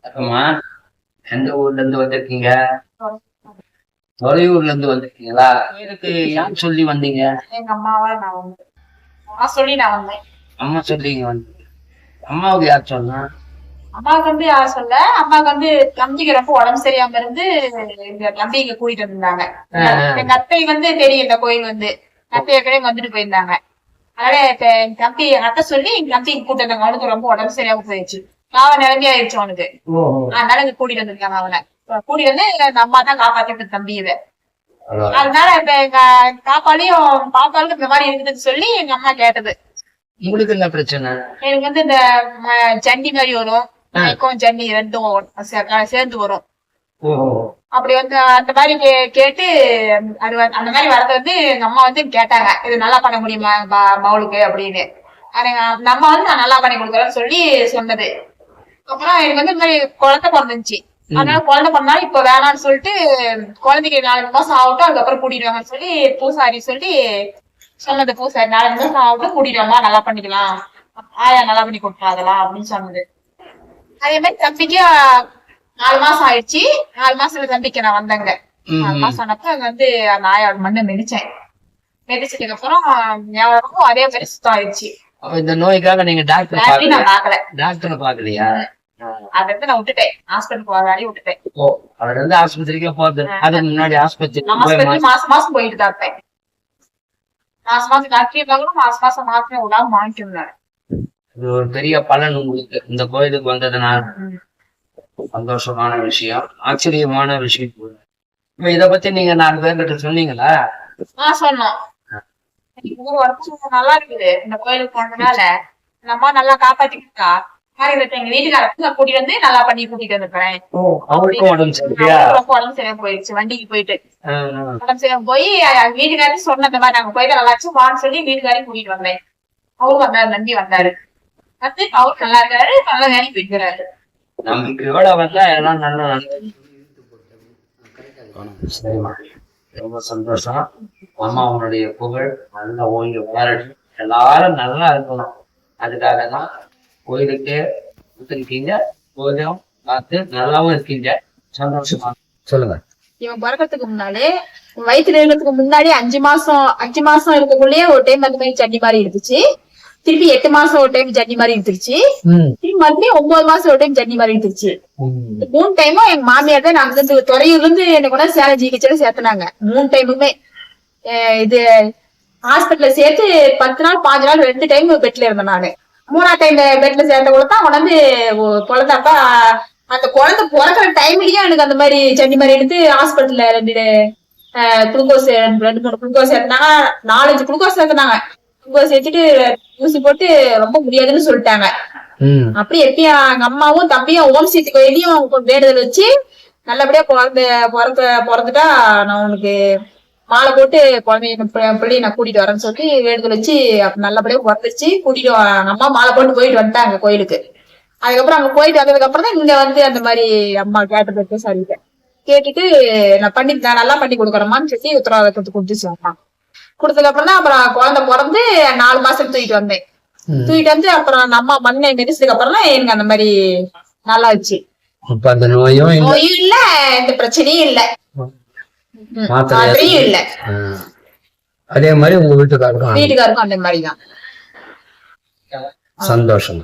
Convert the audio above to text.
அம்மா, எந்த ஊர்ல இருந்து வந்திருக்கீங்க? தொலையூர்ல இருந்து வந்திருக்கீங்களா? கோயிலுக்கு யார் சொல்லி வந்தீங்க? எங்க அம்மாவா நான் வந்து சொல்லி நான் வந்தேன். அம்மா சொல்லிங்க வந்து. அம்மாவுக்கு யார் சொன்னா? அம்மாவுக்கு வந்து யார் சொல்ல, அம்மாவுக்கு வந்து தம்பிக்கு ரொம்ப உடம்பு சரியாம இருந்து எங்க தம்பி இங்க கூட்டிட்டு வந்திருந்தாங்க. எங்க அத்தை வந்து தெரியும் இந்த கோயில் வந்து அத்தை ஏற்கனவே வந்துட்டு போயிருந்தாங்க. அதனால இப்ப எங்க தம்பி எங்க அத்தை சொல்லி எங்க தம்பி கூட்டிட்டு வந்தாங்க. அவனுக்கு ரொம்ப உடம்பு சரியாம போயிடுச்சு, பாவ நிலைமையா ஆயிடுச்சு அவனுக்கு. அதனால இங்க கூட்டிட்டு வந்திருக்காங்க. அவனை கூட்டிட்டு வந்து எங்க அம்மா தான் காப்பாத்தி தம்பி இதை. அதனால இப்ப எங்க பாப்பாளுக்கு இந்த மாதிரி இருக்குதுன்னு சொல்லி எங்க அம்மா கேட்டது. உங்களுக்கு என்ன பிரச்சனை? எனக்கு வந்து இந்த ஜண்டி மாதிரி வரும், ஜண்டி ரெண்டும் சேர்ந்து வரும். அப்படி வந்து அந்த மாதிரி கேட்டு அது அந்த மாதிரி வரத வந்து எங்க அம்மா வந்து கேட்டாங்க, இது நல்லா பண்ண முடியுமா மவுளுக்கு அப்படின்னு. நம்ம வந்து நான் நல்லா பண்ணி கொடுக்குறேன்னு சொல்லி சொன்னது. அப்புறம் எனக்கு வந்து இந்த மாதிரி குழந்தை பிறந்துச்சு. அதனால குழந்தை பண்ணாலும் இப்ப வேணாம்னு சொல்லிட்டு குழந்தைக்கு 4 மாசம் ஆகட்டும் அதுக்கப்புறம் கூட்டிடுவாங்கன்னு சொல்லி பூசாரி சொல்லி சொன்னது. பூசாரி 4 மாசம் ஆகட்டும் கூட்டிடுவாமா, நல்லா பண்ணிக்கலாம், ஆயா நல்லா பண்ணி கொடுத்தாதலாம் அப்படின்னு சொன்னது. அதே மாதிரி தம்பிக்கு 4 மாசம் ஆயிடுச்சு. 4 மாசத்துல தம்பிக்கு நான் வந்தேங்க. 4 மாசம் ஆனப்ப அங்க வந்து அந்த ஆயோட மண்ணை மிதிச்சேன். மிதிச்சதுக்கு அப்புறம் அதே மாதிரி சுத்தம் ஆயிடுச்சு. இந்த நோய்க்காக நீங்க டாக்டர் நான் பாக்கல. டாக்டர் பாக்கலையா? அதை வந்து நான் விட்டுட்டேன், ஹாஸ்பிட்டல் போற வேலையை விட்டுட்டேன். அவர் வந்து ஆஸ்பத்திரிக்கே போறது, அதுக்கு முன்னாடி ஆஸ்பத்திரி மாசம் மாசம் போயிட்டு தான் இருப்பேன். மாசம் மாசம் டாக்டர் பார்க்கணும், மாசம் மாசம் மாத்திரை விடாம வாங்கிக்கணும். இது ஒரு பெரிய பலன் உங்களுக்கு இந்த கோயிலுக்கு வந்ததுனால. சந்தோஷமான விஷயம், ஆச்சரியமான விஷயம் கூட. இப்ப இத பத்தி நீங்க 4 பேர்கிட்ட சொன்னீங்களா? சொன்னோம். நல்லா இருக்குது இந்த கோயிலுக்கு போனதுனால. நம்ம நல்லா காப்பாத்திக்கிட்டா எங்க வீட்டுக்காரங்க கூட்டிட்டு வந்து நல்லா பண்ணி கூட்டிட்டு வந்துருக்கேன். ரொம்ப உடம்பு சரியா போயிடுச்சு, வண்டிக்கு போயிட்டு உடம்பு சரியா போய் வீட்டுக்காரரு சொன்ன இந்த மாதிரி நாங்க போயிட்டு நல்லாச்சும் வான்னு சொல்லி வீட்டுக்காரையும் கூட்டிட்டு வந்தேன். அவரும் வந்தாரு, நம்பி வந்தாரு. வந்து அவரு நல்லா இருக்காரு, நல்லா வேலைக்கு போயிக்கிறாரு. நம்பிக்கையோட வந்தா எல்லாம் நல்லா சரிமா. ரொம்ப சந்தோஷம். அம்மா அவனுடைய புகழ் நல்லா ஓங்கி வளரட்டும், எல்லாரும் நல்லா இருக்கணும். அதுக்காக தான் கோயிலுக்கே இருக்கீங்க, கோயிலும் பார்த்து நல்லாவும் இருக்கீங்க. சந்தோஷமா சொல்லுங்க. இவன் பிறக்கிறதுக்கு முன்னாலே வயிற்றுல இருக்கிறதுக்கு முன்னாடி 5 மாசம் இருக்கக்குள்ளேயே ஒரு டைம் அந்த மாதிரி சட்னி மாதிரி இருந்துச்சு. திருப்பி 8 மாசம் ஒரு டைம் சட்னி மாதிரி இருந்துருச்சு. திருப்பி மறுபடியும் 9 மாசம் ஒரு டைம் சட்னி மாதிரி இருந்துச்சு. 3 டைமும் எங்க மாமியார் தான் நாங்க வந்து துறையூர்ல இருந்து என்ன கூட சேலம் ஜிஹெச்ல சேர்த்துனாங்க. 3 டைமுமே இது ஹாஸ்பிட்டல்ல சேர்த்து 10 நாள் 5 நாள் 2 டைம் பெட்ல இருந்தேன் நானு. 3ஆவது டைம் பெட்ல சேர்ந்த கூட தான் உடனே குழந்தைப்பா அந்த குழந்தை பிறக்கிற டைம்லயும் எனக்கு அந்த மாதிரி சட்னி மாதிரி எடுத்து ஹாஸ்பிட்டல்ல 2 குளுக்கோஸ் 2-3 குளுக்கோஸ் ஏற்றினாங்க, 4-5 குளுக்கோஸ் ஏற்றினாங்க. குளுக்கோஸ் ஏற்றிட்டு ஊசி போட்டு ரொம்ப முடியாதுன்னு சொல்லிட்டாங்க. அப்படி எப்பயும் எங்க அம்மாவும் தம்பியும் ஓம் சக்தி கோயிலையும் வேண்டுதல் வச்சு நல்லபடியா பிறந்துட்டா நான் உனக்கு மாலை போட்டு பிள்ளைய நான் கூட்டிட்டு வரேன்னு சொல்லி வேண்டுதல் வச்சு நல்லபடியா பிறந்துச்சு. கூட்டிட்டு அம்மா மாலை போட்டு போயிட்டு வந்துட்டாங்க கோயிலுக்கு. அதுக்கப்புறம் அங்க போயிட்டு வந்ததுக்கு அப்புறம் தான் இங்க வந்து அந்த மாதிரி அம்மா கேட்டதுக்கு சரிட்டேன். கேட்டுட்டு நான் நல்லா பண்ணி கொடுக்குறேம்மான்னு சொல்லி உத்தரவாதத்தை கொடுத்துச்சு அம்மா. கொடுத்ததுக்கு அப்புறம் தான் அப்புறம் குழந்தை பிறந்து 4 மாசம் தூக்கிட்டு வந்தேன். தூக்கிட்டு வந்து அப்புறம் நம்ம மண்ணை மிதிச்சதுக்கு அப்புறம் தான் எனக்கு அந்த மாதிரி நல்லா ஆச்சு. நோயும் இல்ல, எந்த பிரச்சனையும் இல்ல, மாத்திரையும் இல்ல. அதே மாதிரி உங்க வீட்டுக்காருக்கும் அந்த மாதிரிதான். சந்தோஷம்.